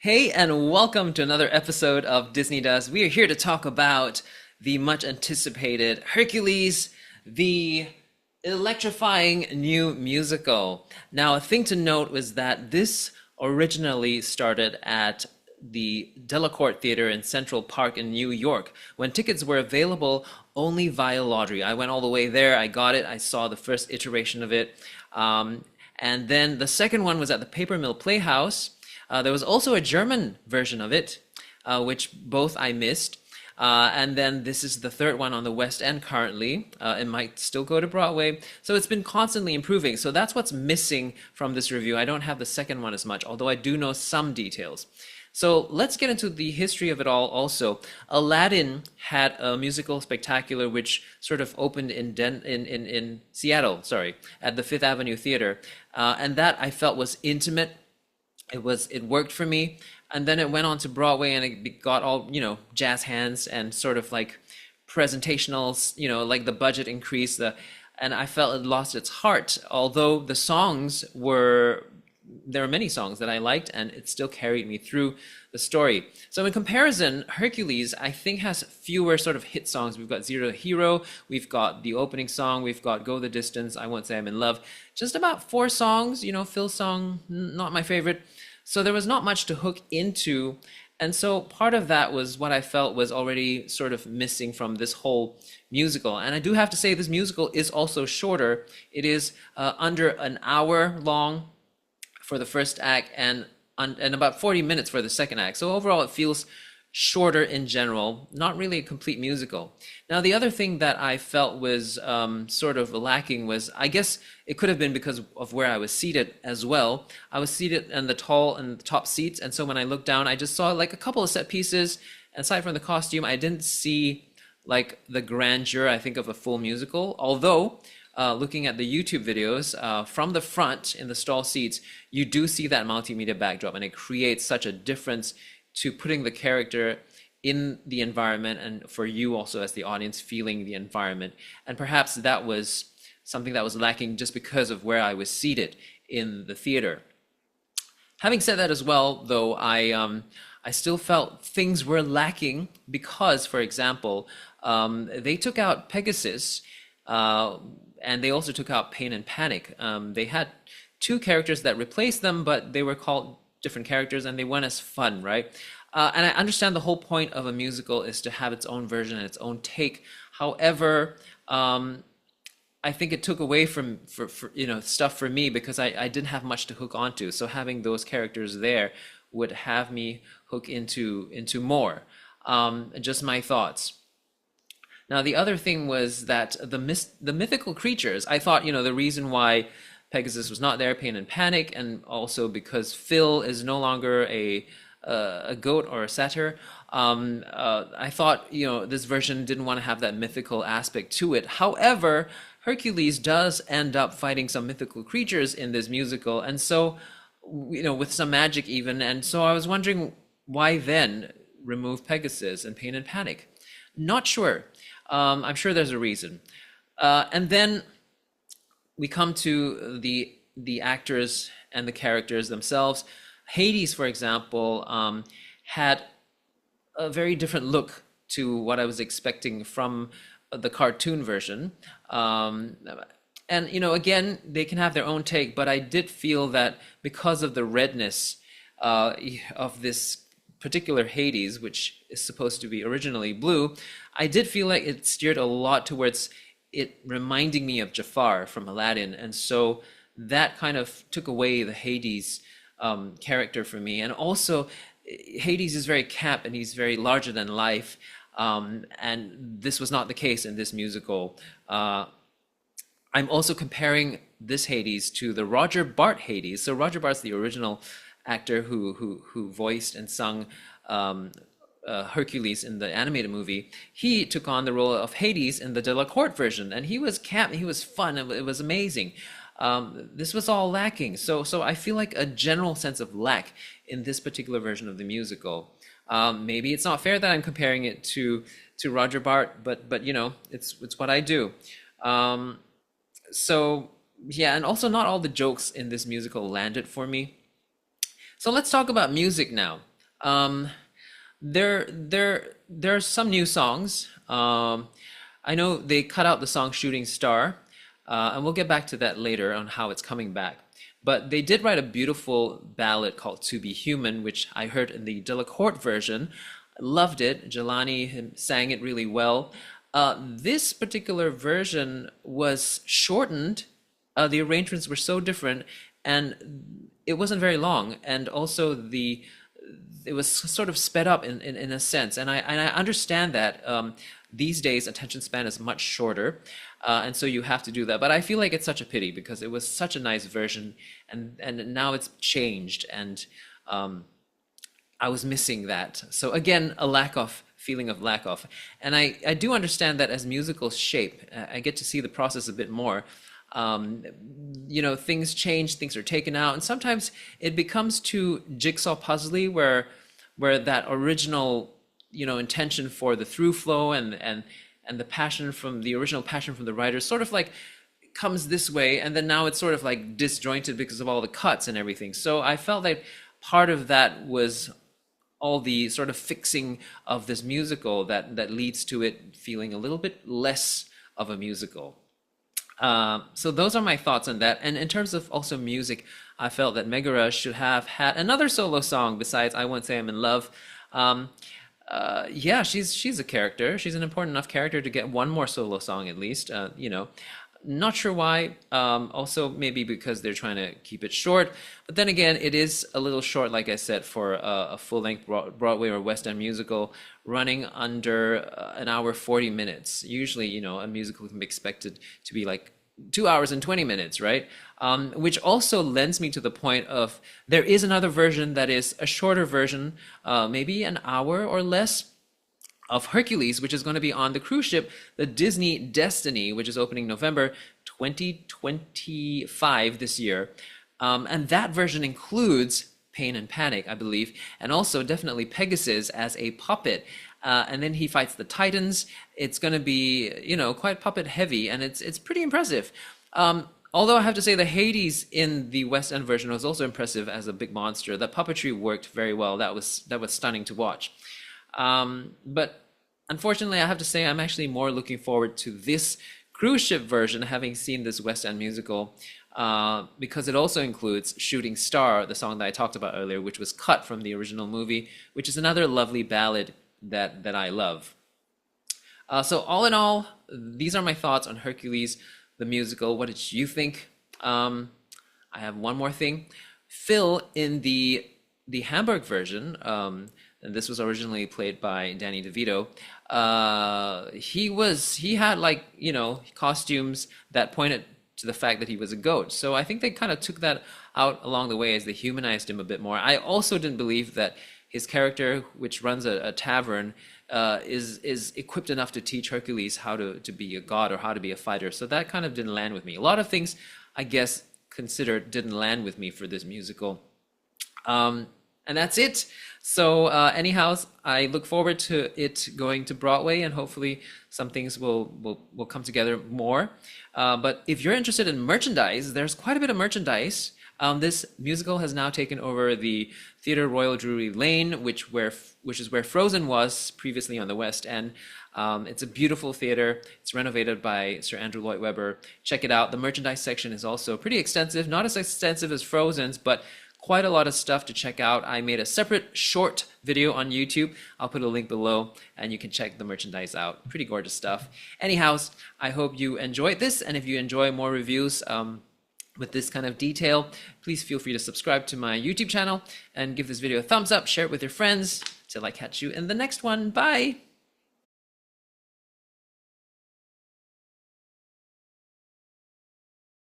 Hey, and welcome to another episode of DisneyDust. We are here to talk about the much anticipated Hercules, the electrifying new musical. Now, a thing to note was that this originally started at the Delacorte Theater in Central Park in New York when tickets were available only via lottery. I went all the way there, I got it, I saw the first iteration of it. And then the second one was at the Paper Mill Playhouse. There was also a German version of it, which both I missed. And then this is the third one on the West End currently. It might still go to Broadway. So it's been constantly improving. So that's what's missing from this review. I don't have the second one as much, although I do know some details. So let's get into the history of it all also. Aladdin had a musical spectacular which sort of opened in Seattle, sorry, at the Fifth Avenue Theater. And that I felt was intimate. It worked for me, and then it went on to Broadway and it got all jazz hands and sort of like presentational, like the budget increased, and I felt it lost its heart, although there are many songs that I liked and it still carried me through the story. So in comparison, Hercules I think has fewer sort of hit songs. We've got Zero Hero, we've got the opening song, we've got Go the Distance, I Won't Say I'm in Love. Just about four songs, Phil's song, not my favorite. So there was not much to hook into. And so part of that was what I felt was already sort of missing from this whole musical. And I do have to say this musical is also shorter. It is under an hour long for the first act and about 40 minutes for the second act. So overall, it feels shorter in general, not really a complete musical. Now, the other thing that I felt was sort of lacking was, I guess it could have been because of where I was seated as well. I was seated in the top seats, and so when I looked down, I just saw like a couple of set pieces. Aside from the costume, I didn't see like the grandeur, I think, of a full musical, although looking at the YouTube videos from the front in the stall seats, you do see that multimedia backdrop, and it creates such a difference to putting the character in the environment and for you also as the audience feeling the environment. And perhaps that was something that was lacking just because of where I was seated in the theater. Having said that as well, though, I still felt things were lacking because, for example, they took out Pegasus, and they also took out Pain and Panic. They had two characters that replaced them, but they were called different characters and they weren't as fun, right? And I understand the whole point of a musical is to have its own version and its own take. However, I think it took away from stuff for me because I didn't have much to hook onto. So having those characters there would have me hook into more. Just my thoughts. Now, the other thing was that the mythical creatures, I thought, the reason why Pegasus was not there, Pain and Panic, and also because Phil is no longer a goat or a satyr. I thought, this version didn't want to have that mythical aspect to it. However, Hercules does end up fighting some mythical creatures in this musical, and so, with some magic even. And so I was wondering why then remove Pegasus and Pain and Panic. Not sure. I'm sure there's a reason. And then we come to the actors and the characters themselves. Hades, for example, had a very different look to what I was expecting from the cartoon version. And, again, they can have their own take, but I did feel that because of the redness of this particular Hades, which is supposed to be originally blue, I did feel like it steered a lot towards it reminding me of Jafar from Aladdin, and so that kind of took away the Hades character for me. And also, Hades is very camp and he's very larger than life, and this was not the case in this musical. I'm also comparing this Hades to the Roger Bart Hades. So Roger Bart's the original actor who voiced and sung Hercules in the animated movie. He took on the role of Hades in the Delacorte version, and he was camp, he was fun, it was amazing. This was all lacking, so I feel like a general sense of lack in this particular version of the musical. Maybe it's not fair that I'm comparing it to Roger Bart, but it's what I do. So yeah, and also not all the jokes in this musical landed for me. So let's talk about music now. Um, there are some new songs. I know they cut out the song "Shooting Star," and we'll get back to that later on how it's coming back. But they did write a beautiful ballad called "To Be Human," which I heard in the Delacorte version. I loved it. Jelani sang it really well. This particular version was shortened. The arrangements were so different, and it wasn't very long. And also it was sort of sped up in a sense. And I understand that these days attention span is much shorter, and so you have to do that. But I feel like it's such a pity because it was such a nice version, and now it's changed, and I was missing that. So again, a feeling of lack of. And I do understand that as musicals shape, I get to see the process a bit more. Things change, things are taken out, and sometimes it becomes too jigsaw puzzly where that original, intention for the through flow and the passion from the original passion from the writers sort of like comes this way, and then now it's sort of like disjointed because of all the cuts and everything. So I felt like part of that was all the sort of fixing of this musical that leads to it feeling a little bit less of a musical. So those are my thoughts on that. And in terms of also music, I felt that Megara should have had another solo song besides "I Won't Say I'm in Love." Yeah, she's a character. She's an important enough character to get one more solo song at least. Not sure why. Also, maybe because they're trying to keep it short. But then again, it is a little short, like I said, for a full-length Broadway or West End musical running under an hour 40 minutes. Usually, a musical can be expected to be like 2 hours and 20 minutes, right? Which also lends me to the point of there is another version that is a shorter version, maybe an hour or less, of Hercules, which is going to be on the cruise ship, the Disney Destiny, which is opening November 2025 this year. And that version includes Pain and Panic, I believe, and also definitely Pegasus as a puppet. And then he fights the Titans. It's going to be, quite puppet heavy, and it's pretty impressive. Although I have to say the Hades in the West End version was also impressive as a big monster. The puppetry worked very well. That was stunning to watch. But unfortunately, I have to say I'm actually more looking forward to this cruise ship version, having seen this West End musical, because it also includes "Shooting Star," the song that I talked about earlier, which was cut from the original movie, which is another lovely ballad that I love. So all in all, these are my thoughts on Hercules, the musical. What did you think? I have one more thing. Phil in the Hamburg version, and this was originally played by Danny DeVito. He had costumes that pointed to the fact that he was a goat. So I think they kind of took that out along the way as they humanized him a bit more. I also didn't believe that his character, which runs a tavern, is equipped enough to teach Hercules how to be a god or how to be a fighter. So that kind of didn't land with me. A lot of things, I guess, considered didn't land with me for this musical. And that's it. So anyhow, I look forward to it going to Broadway, and hopefully some things will come together more. But if you're interested in merchandise, there's quite a bit of merchandise. This musical has now taken over the Theatre Royal Drury Lane, which is where Frozen was previously on the West End. It's a beautiful theater. It's renovated by Sir Andrew Lloyd Webber. Check it out. The merchandise section is also pretty extensive, not as extensive as Frozen's, but quite a lot of stuff to check out. I made a separate short video on YouTube. I'll put a link below and you can check the merchandise out. Pretty gorgeous stuff. Anyhow, I hope you enjoyed this, and if you enjoy more reviews with this kind of detail, please feel free to subscribe to my YouTube channel and give this video a thumbs up, share it with your friends. Till I catch you in the next one. Bye!